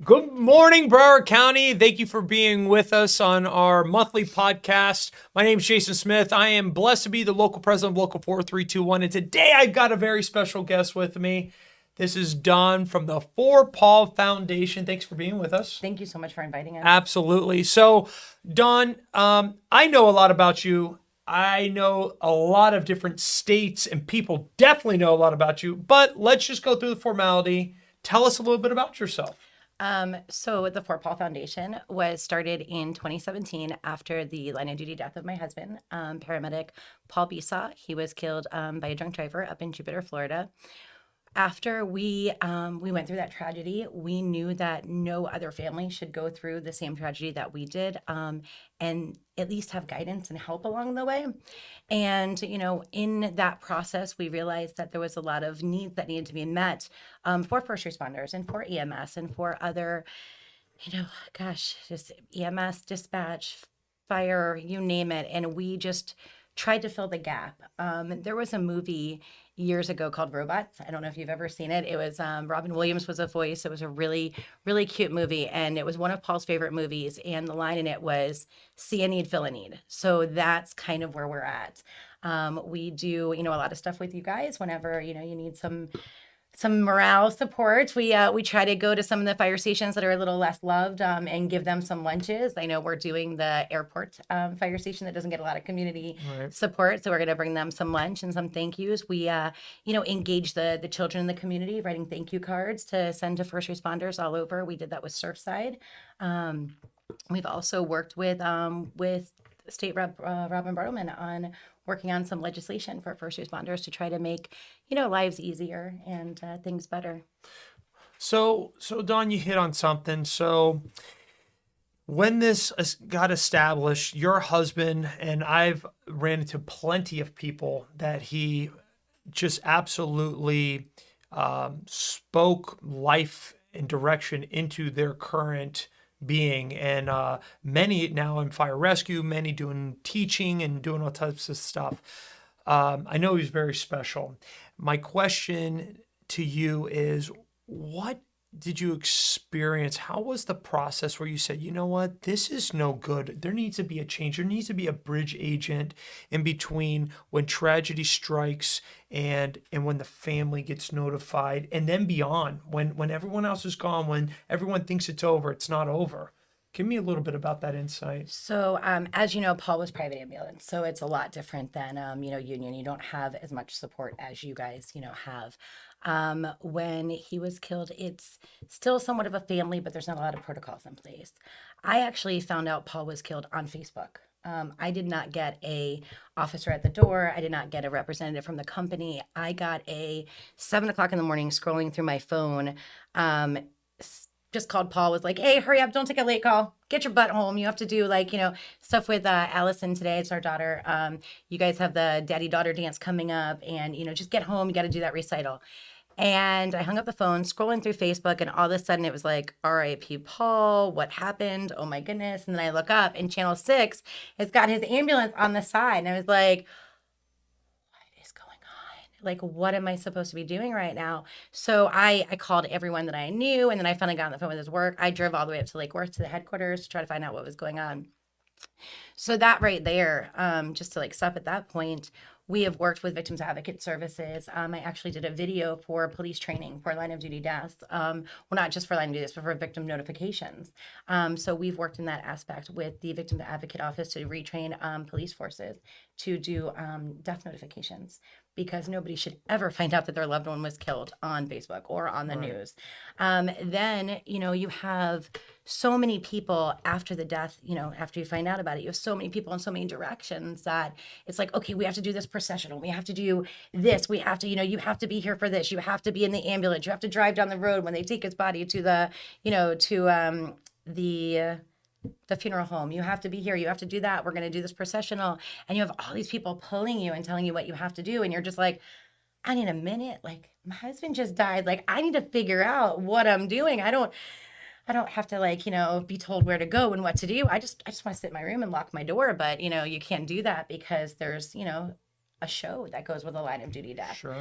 Good morning, Broward County. Thank you for being with us on our monthly podcast. My name is Jason Smith. I am blessed to be the local president of Local 4321. And today I've got a very special guest with me. This is Dawn from the For Paul Foundation. Thanks for being with us. Thank you so much for inviting us. Absolutely. So, Dawn, I know a lot about you. I know a lot of different states and people definitely know a lot about you. But let's just go through the formality. Tell us a little bit about yourself. So the Fort Paul Foundation was started in 2017 after the line of duty death of my husband, paramedic Paul Besaw. He was killed by a drunk driver up in Jupiter, Florida. After we went through that tragedy, we knew that no other family should go through the same tragedy that we did, and at least have guidance and help along the way. And, in that process, we realized that there was a lot of needs that needed to be met for first responders and for EMS and for other, just EMS, dispatch, fire, you name it. And we just tried to fill the gap. There was a movie years ago called Robots. I don't know if you've ever seen it. It was Robin Williams was a voice. It was a really, really cute movie. And it was one of Paul's favorite movies. And the line in it was, see a need, fill a need. So that's kind of where we're at. We do, a lot of stuff with you guys whenever, you need some morale support. We try to go to some of the fire stations that are a little less loved and give them some lunches. I know we're doing the airport fire station that doesn't get a lot of community support, so we're going to bring them some lunch and some thank yous. We engage the children in the community, writing thank you cards to send to first responders all over. We did that with Surfside. We've also worked with State Rep Robin Bartleman on working on some legislation for first responders to try to make, lives easier and things better. So Dawn, you hit on something. So when this got established, your husband, and I've ran into plenty of people that he just absolutely spoke life and direction into their current being, and many now in fire rescue, many doing teaching and doing all types of stuff. I know he's very special. My question to you is, what did you experience? How was the process where you said, you know what, this is no good. There needs to be a change. There needs to be a bridge agent in between when tragedy strikes and when the family gets notified, and then beyond, when everyone else is gone, when everyone thinks it's over, it's not over. Give me a little bit about that insight. So, as you know, Paul was private ambulance, so it's a lot different than, union. You don't have as much support as you guys, have. When he was killed, it's still somewhat of a family, but there's not a lot of protocols in place. I actually found out Paul was killed on Facebook. I did not get a officer at the door. I did not get a representative from the company. I got a 7:00 in the morning scrolling through my phone, just called Paul, was like, hey, hurry up, don't take a late call, get your butt home. You have to do stuff with Allison today. It's our daughter. You guys have the daddy-daughter dance coming up, and just get home. You got to do that recital. And I hung up the phone, scrolling through Facebook, and all of a sudden it was like, R.I.P. Paul, what happened? Oh my goodness. And then I look up, and Channel 6 has got his ambulance on the side. And I was like, like, what am I supposed to be doing right now? So I called everyone that I knew, and then I finally got on the phone with his work. I drove all the way up to Lake Worth to the headquarters to try to find out what was going on. So that right there, just to stop at that point, we have worked with Victims Advocate Services. I actually did a video for police training for line of duty deaths. Well, not just for line of duty deaths, but for victim notifications. So we've worked in that aspect with the Victim Advocate Office to retrain police forces to do death notifications, because nobody should ever find out that their loved one was killed on Facebook or on the news. Then, you have so many people after the death, after you find out about it, you have so many people in so many directions that it's like, okay, we have to do this processional. We have to do this. We have to, you have to be here for this. You have to be in the ambulance. You have to drive down the road when they take his body to the, the funeral home. You have to be here. You have to do that. We're going to do this processional. And you have all these people pulling you and telling you what you have to do. And you're just like, I need a minute. Like, my husband just died. Like, I need to figure out what I'm doing. I don't have to be told where to go and what to do. I just want to sit in my room and lock my door. But, you can't do that because there's, a show that goes with a line of duty death. Sure.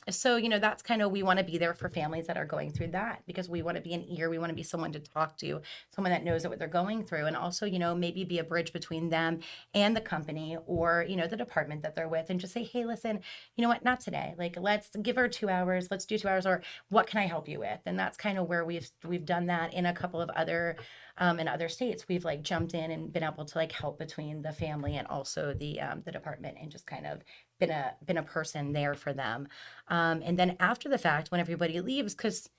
So, that's kind of, we want to be there for families that are going through that, because we want to be an ear. We want to be someone to talk to, someone that knows what they're going through. And also, maybe be a bridge between them and the company, or, the department that they're with, and just say, hey, listen, you know what, not today. Like, let's give her 2 hours. Let's do 2 hours, or what can I help you with? And that's kind of where we've done that in a couple of other in other states. We've like jumped in and been able to like help between the family and also the department, and just kind of been a person there for them. And then after the fact, when everybody leaves, because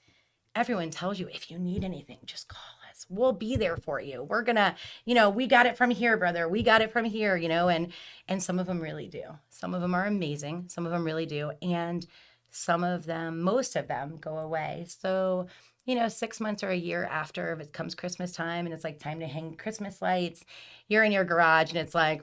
everyone tells you, if you need anything, just call us. We'll be there for you. We're gonna, we got it from here, brother. We got it from here, and some of them really do. Some of them are amazing. Some of them really do. And some of them, most of them, go away. So, 6 months or a year after, if it comes Christmas time and it's like time to hang Christmas lights, you're in your garage and it's like,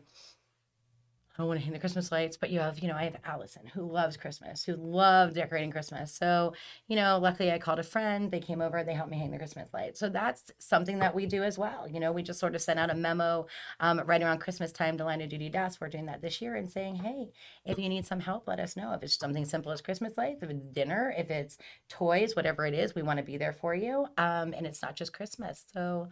I don't want to hang the Christmas lights, but you have, I have Allison who loves Christmas, who loves decorating Christmas. So, luckily I called a friend, they came over, they helped me hang the Christmas lights. So that's something that we do as well. We just sort of sent out a memo right around Christmas time to line of duty deaths. We're doing that this year, and saying, hey, if you need some help, let us know. If it's something simple as Christmas lights, if it's dinner, if it's toys, whatever it is, we want to be there for you. And it's not just Christmas. So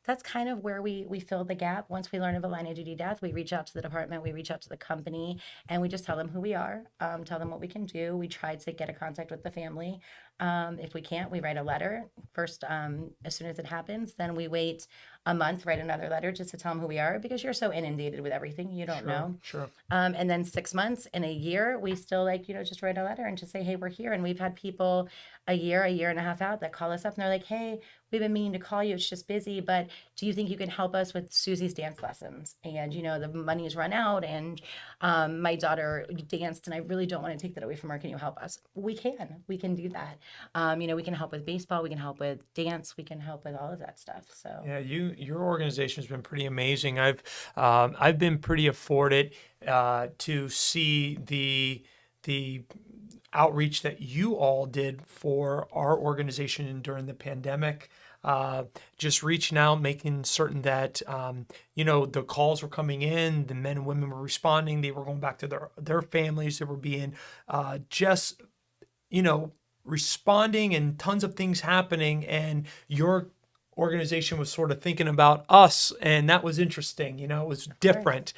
that's kind of where we fill the gap. Once we learn of a line of duty death, we reach out to the department, we reach out to the company, and we just tell them who we are, tell them what we can do. We try to get a contact with the family. If we can't, we write a letter first. As soon as it happens, then we wait a month, write another letter just to tell them who we are, because you're so inundated with everything, you don't know. Sure. And then 6 months in a year, we still just write a letter and just say, hey, we're here. And we've had people a year and a half out that call us up and they're like, hey, we've been meaning to call you. It's just busy, but do you think you can help us with Susie's dance lessons? And, the money's run out, and my daughter danced and I really don't want to take that away from her. Can you help us? We can do that. We can help with baseball. We can help with dance. We can help with all of that stuff. So Yeah, your organization has been pretty amazing. I've been pretty afforded to see the outreach that you all did for our organization during the pandemic. Just reaching out, making certain that the calls were coming in, the men and women were responding, they were going back to their families, they were being just responding, and tons of things happening, and your organization was sort of thinking about us, and that was interesting. It was different.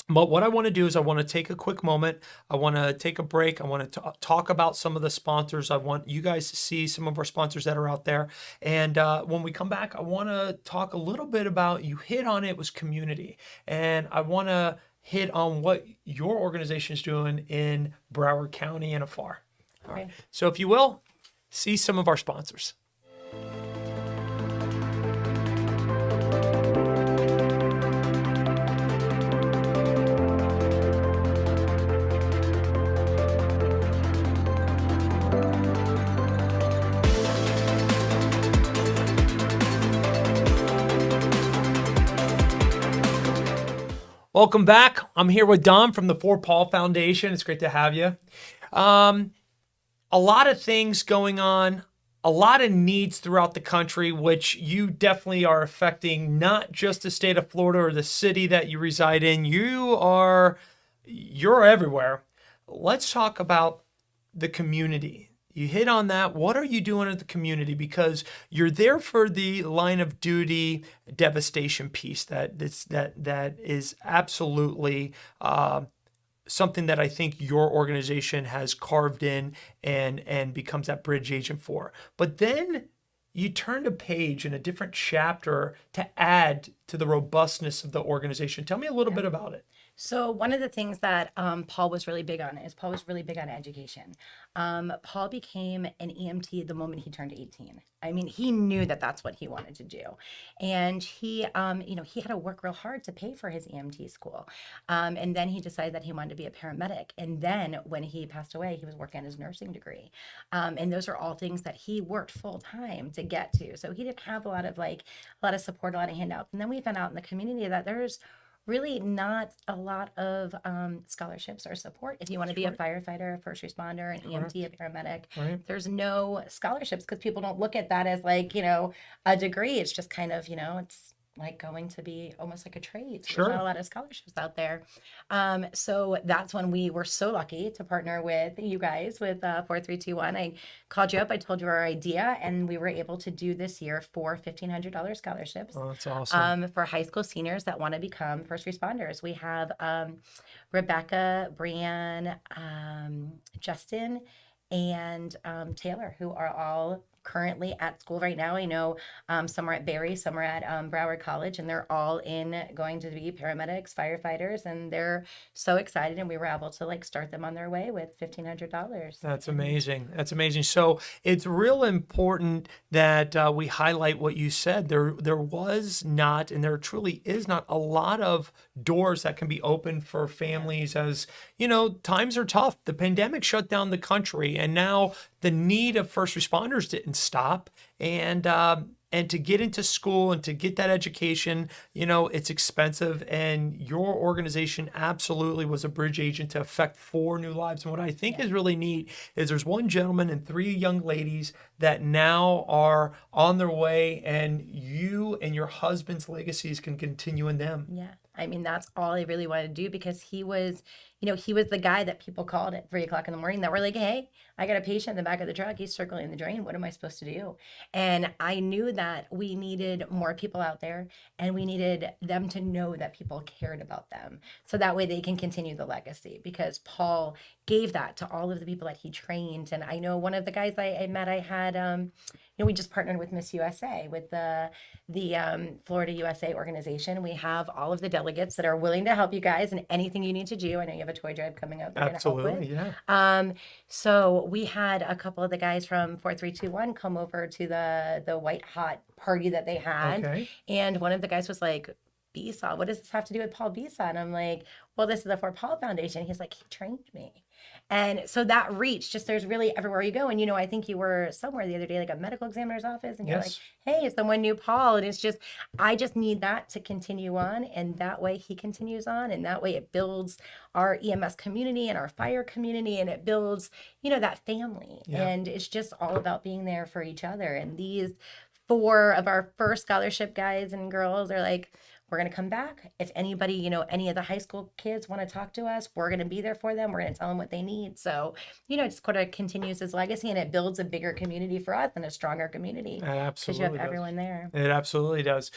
But what I want to do is I want to take a quick moment. I want to take a break. I want to talk about some of the sponsors. I want you guys to see some of our sponsors that are out there. And when we come back, I want to talk a little bit about, you hit on it, was community. And I want to hit on what your organization is doing in Broward County and afar. All right. So if you will, see some of our sponsors. Welcome back. I'm here with Dawn from the For Paul Foundation. It's great to have you. A lot of things going on, a lot of needs throughout the country, which you definitely are affecting not just the state of Florida or the city that you reside in. You're everywhere. Let's talk about the community. You hit on that. What are you doing at the community? Because you're there for the line of duty devastation piece. That is absolutely something that I think your organization has carved in and becomes that bridge agent for. But then you turned a page in a different chapter to add to the robustness of the organization. Tell me a little bit about it. So one of the things that Paul was really big on education. Paul became an EMT the moment he turned 18. I mean, he knew that that's what he wanted to do. And he had to work real hard to pay for his EMT school. And then he decided that he wanted to be a paramedic. And then when he passed away, he was working on his nursing degree. And those are all things that he worked full time to get to. So he didn't have a lot of support, a lot of handouts. And then we found out in the community that there's really not a lot of scholarships or support. If you want to be a firefighter, a first responder, an EMT, a paramedic, there's no scholarships because people don't look at that as a degree. It's just kind of, it's like going to be almost like a trade. So there's Sure. not a lot of scholarships out there. So that's when we were so lucky to partner with you guys with 4321. I called you up, I told you our idea, and we were able to do this year for $1,500 scholarships Oh, that's awesome. for high school seniors that want to become first responders. We have Rebecca, Brianne, Justin, and Taylor, who are all currently at school right now. I know some are at Barry, some are at Broward College, and they're all going to be paramedics, firefighters, and they're so excited. And we were able to like start them on their way with $1,500. That's amazing. That's amazing. So it's real important that we highlight what you said. There was not, and there truly is not, a lot of doors that can be opened for families. As you know, times are tough. The pandemic shut down the country, and now the need of first responders didn't stop. And to get into school and to get that education, it's expensive. And your organization absolutely was a bridge agent to affect 4 new lives. And what I think is really neat is there's 1 gentleman and 3 young ladies that now are on their way, and you and your husband's legacies can continue in them. Yeah. I mean, that's all I really wanted to do, because he was the guy that people called at 3:00 in the morning that were like, hey, I got a patient in the back of the truck. He's circling the drain. What am I supposed to do? And I knew that we needed more people out there, and we needed them to know that people cared about them. So that way they can continue the legacy, because Paul gave that to all of the people that he trained. And I know one of the guys I met, I had, we just partnered with Miss USA, with the Florida USA organization. We have all of the delegates that are willing to help you guys in anything you need to do. I know you have a toy drive coming up. Absolutely, yeah. So we had a couple of the guys from 4321 come over to the white hot party that they had. Okay. And one of the guys was like, Bisa, what does this have to do with Paul Bisa? And I'm like, well, this is the For Paul Foundation. He's like, he trained me. And so that reach, just there's really everywhere you go. And, I think you were somewhere the other day, like a medical examiner's office, and you're like, hey, someone knew Paul. And it's just, I just need that to continue on. And that way he continues on. And that way it builds our EMS community and our fire community. And it builds, that family. Yeah. And it's just all about being there for each other. And these 4 of our first scholarship guys and girls are like, we're going to come back. If anybody, any of the high school kids want to talk to us, we're going to be there for them. We're going to tell them what they need. So, it just kind of continues his legacy, and it builds a bigger community for us and a stronger community. It absolutely because you have does. everyone there. It absolutely does.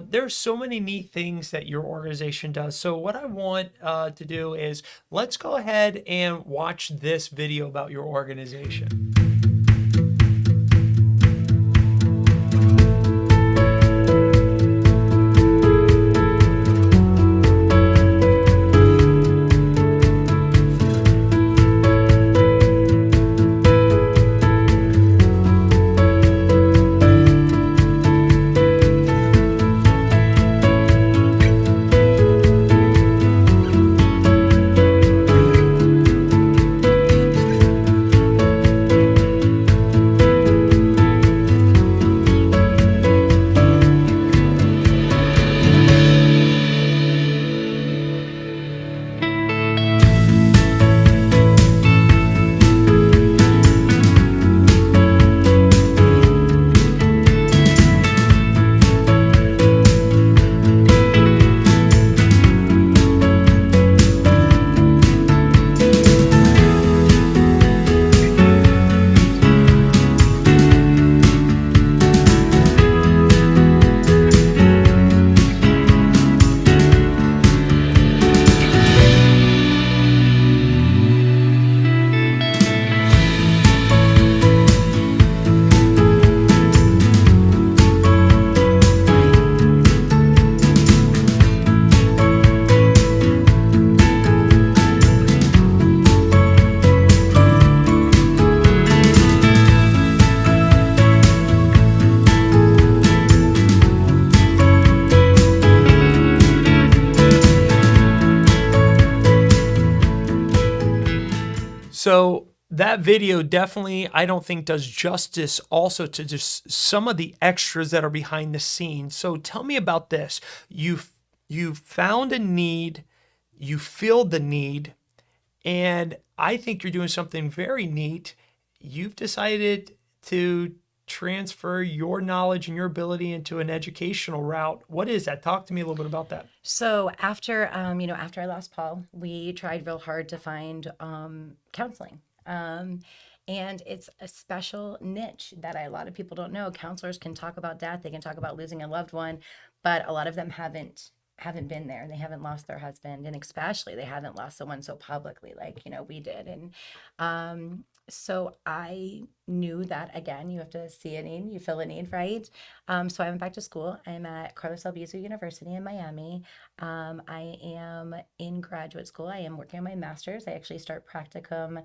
There's so many neat things that your organization does. So what I want to do is let's go ahead and watch this video about your organization. So that video definitely, I don't think, does justice also to just some of the extras that are behind the scenes. So tell me about this. You found a need, you filled the need, and I think you're doing something very neat. You've decided to transfer your knowledge and your ability into an educational route. What is that? Talk to me a little bit about that. So after, after I lost Paul, we tried real hard to find counseling. And it's a special niche that a lot of people don't know. Counselors can talk about death, they can talk about losing a loved one, but a lot of them haven't been there. They haven't lost their husband, and especially they haven't lost someone so publicly like, we did. And so I knew that, again, you have to see a need, you fill a need, right? So I went back to school. I'm at Carlos Albizu University in Miami. I am in graduate school. I am working on my master's. I actually start practicum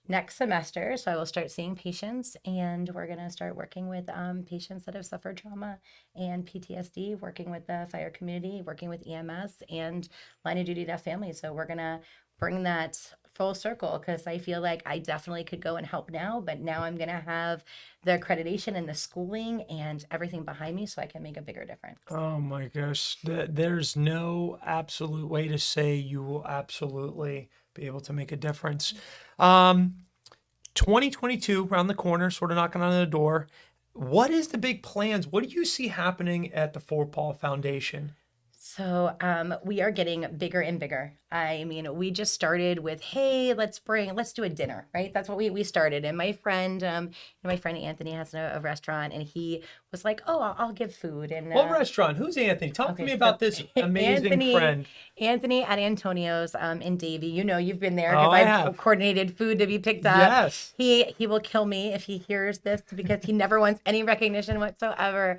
next semester. So I will start seeing patients, and we're going to start working with patients that have suffered trauma and PTSD, working with the fire community, working with EMS and line of duty deaf families. So we're going to bring that full circle, because I feel like I definitely could go and help now, but now I'm going to have the accreditation and the schooling and everything behind me so I can make a bigger difference. Oh my gosh. There's no absolute way to say you will absolutely be able to make a difference. 2022 around the corner, sort of knocking on the door. What is the big plans? What do you see happening at the For Paul Foundation? So we are getting bigger and bigger. I mean, we just started with, hey, let's do a dinner, right? That's what we started. And my friend, Anthony has a restaurant, and he was like, oh, I'll give food. And What restaurant? Who's Anthony? Talk to me so about this amazing friend. Anthony at Antonio's in Davie. You've been there Oh, because I I've have. coordinated food to be picked up. Yes. He will kill me if he hears this, because he never wants any recognition whatsoever.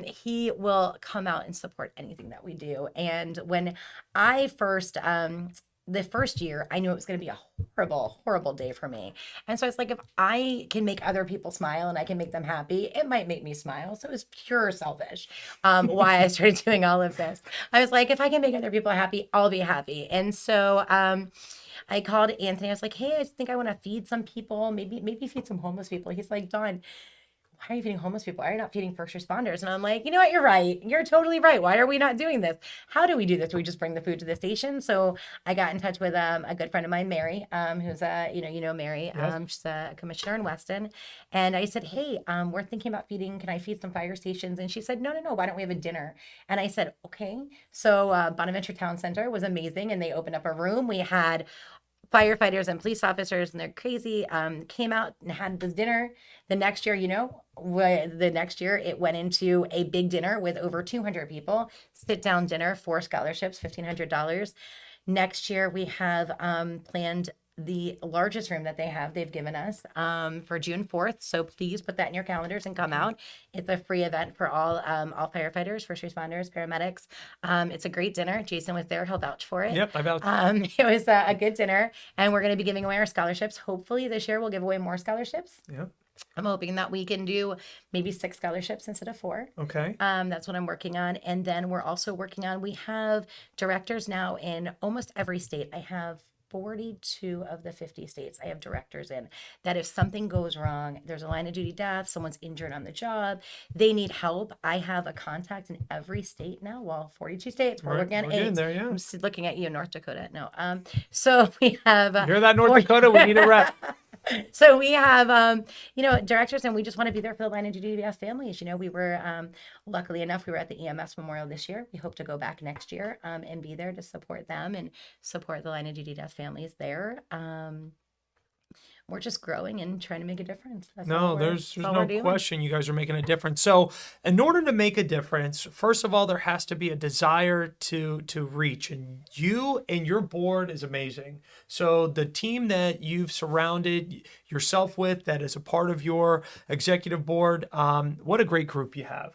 He will come out and support anything that we do. And when I first the first year, I knew it was going to be a horrible, horrible day for me. And so it's like, if I can make other people smile and I can make them happy, it might make me smile. So it was pure selfish why I started doing all of this. I was like, if I can make other people happy, I'll be happy. And so I called Anthony. I was like, hey, I just think I want to feed some people, maybe feed some homeless people. He's like, Dawn, why are you feeding homeless people? Why are you not feeding first responders? And I'm like, you know what? You're right. You're totally right. Why are we not doing this? How do we do this? Do we just bring the food to the station? So I got in touch with a good friend of mine, Mary, who's Mary. Yes. She's a commissioner in Weston. And I said, hey, we're thinking about can I feed some fire stations? And she said, no. Why don't we have a dinner? And I said, okay. So Bonaventure Town Center was amazing. And they opened up a room. We had firefighters and police officers, and they're crazy, came out and had this dinner. The next year, it went into a big dinner with over 200 people, sit down dinner, 4 scholarships, $1,500. Next year, we have planned the largest room that they've given us for June 4th. So please put that in your calendars and come out. It's a free event for all firefighters, first responders, paramedics. It's a great dinner. Jason was there. He'll vouch for it. Yep, I vouch. It was a good dinner, and we're going to be giving away our scholarships. Hopefully this year we'll give away more scholarships. Yep. I'm hoping that we can do maybe 6 scholarships instead of 4. Okay. That's what I'm working on. And then we're also working on, we have directors now in almost every state. I have 42 of the 50 states I have directors in, that if something goes wrong, there's a line of duty death, someone's injured on the job, they need help, I have a contact in every state now. Well, 42 states, we're working on 8. There, yeah. I'm looking at you, North Dakota. No. So we have... Hear that, North Dakota? We need a rep. So we have, directors, and we just want to be there for the line of duty deaf families. We were, luckily enough, we were at the EMS Memorial this year. We hope to go back next year and be there to support them and support the line of duty deaf families there. We're just growing and trying to make a difference. That's all there's all no we're doing. question you guys are making a difference. So in order to make a difference, first of all, there has to be a desire to reach. And you and your board is amazing. So the team that you've surrounded yourself with, that is a part of your executive board, what a great group you have.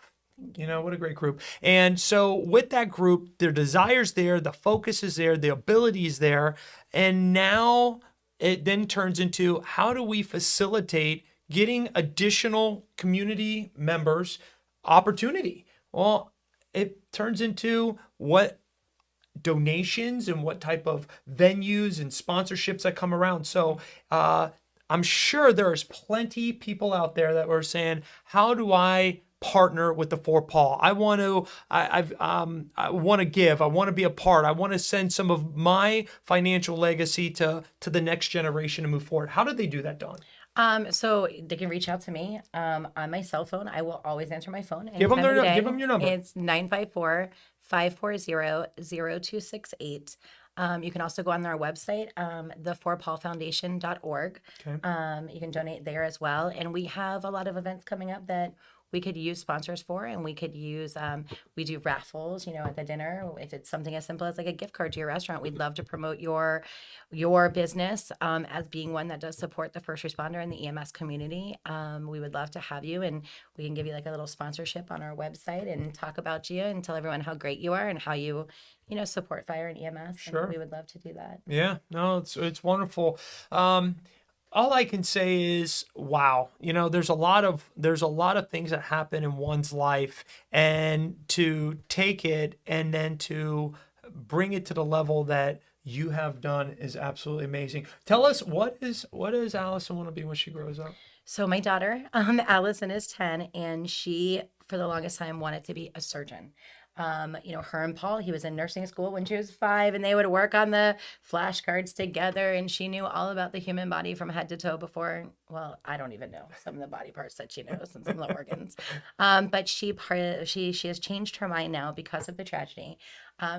What a great group. And so with that group, their desire's there, the focus is there, the ability is there. And now it then turns into, how do we facilitate getting additional community members opportunity? Well, it turns into what donations and what type of venues and sponsorships that come around. So I'm sure there's plenty people out there that were saying, how do I partner with the For Paul? I want to give. I want to be a part. I want to send some of my financial legacy to the next generation to move forward. How do they do that, Dawn? So they can reach out to me on my cell phone. I will always answer my phone Give them anytime of the day. give them your number. It's 954-540-0268. You can also go on our website, the4paulfoundation.org. Okay. You can donate there as well. And we have a lot of events coming up that we could use sponsors for, and we could use, we do raffles, at the dinner. If it's something as simple as like a gift card to your restaurant, we'd love to promote your business as being one that does support the first responder and the EMS community. We would love to have you, and we can give you like a little sponsorship on our website and talk about you and tell everyone how great you are and how you support fire and EMS. Sure. And we would love to do that. Yeah, no, it's wonderful. All I can say is, wow. There's a lot of things that happen in one's life, and to take it and then to bring it to the level that you have done is absolutely amazing. Tell us, what is Allison want to be when she grows up? So my daughter, Allison, is 10, and she, for the longest time, wanted to be a surgeon. Her and Paul, he was in nursing school when she was 5, and they would work on the flashcards together, and she knew all about the human body from head to toe before. Well, I don't even know some of the body parts that she knows and some of the organs. But she has changed her mind now because of the tragedy.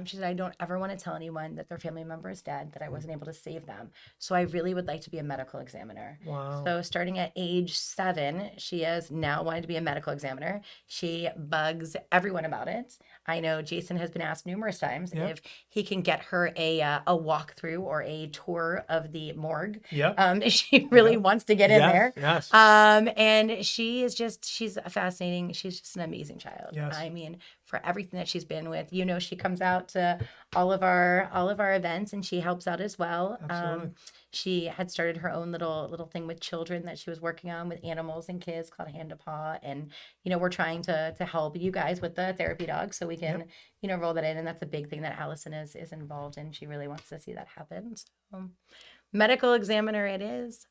She said, I don't ever want to tell anyone that their family member is dead, that I wasn't able to save them. So I really would like to be a medical examiner. Wow. So starting at age 7, she has now wanted to be a medical examiner. She bugs everyone about it. I know Jason has been asked numerous times if he can get her a walkthrough or a tour of the morgue. Yeah. She really wants to get in there. Yes. And she's a fascinating, she's just an amazing child. Yes. I mean, for everything that she's been with, she comes out to all of our events, and she helps out as well. Absolutely. She had started her own little thing with children that she was working on with animals and kids called Hand to Paw. And, we're trying to help you guys with the therapy dog so we can, roll that in. And that's a big thing that Allison is involved in. She really wants to see that happen. So, medical examiner it is.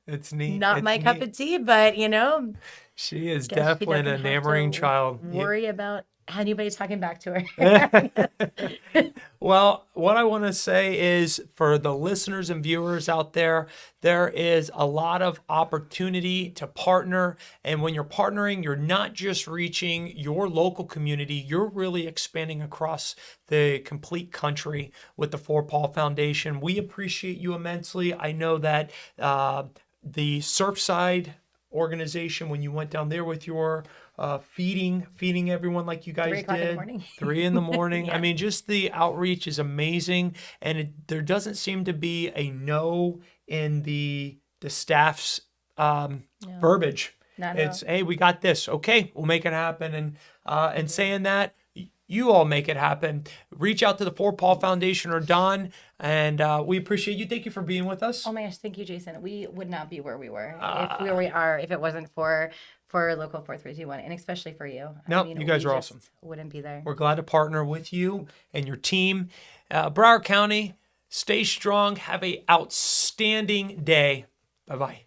It's neat. Not my cup of tea, but, she is guess she definitely an doesn't have enamoring to child. worry about anybody talking back to her. Well, what I want to say is, for the listeners and viewers out there is a lot of opportunity to partner. And when you're partnering, you're not just reaching your local community, you're really expanding across the complete country with the 4Paul Foundation. We appreciate you immensely. I know that the Surfside organization, when you went down there with your feeding everyone like you guys 3 o'clock did. in the morning. 3 in the morning. Yeah. I mean, just the outreach is amazing, and there doesn't seem to be a no in the staff's verbiage. It's, hey, we got this. Okay, we'll make it happen. And saying that, you all make it happen. Reach out to the 4Paul Foundation or Dawn, and we appreciate you. Thank you for being with us. Oh my gosh, thank you, Jason. We would not be where we were if it wasn't for Local 4321, and especially for you. No, you guys are awesome. Wouldn't be there. We're glad to partner with you and your team. Broward County, stay strong. Have an outstanding day. Bye-bye.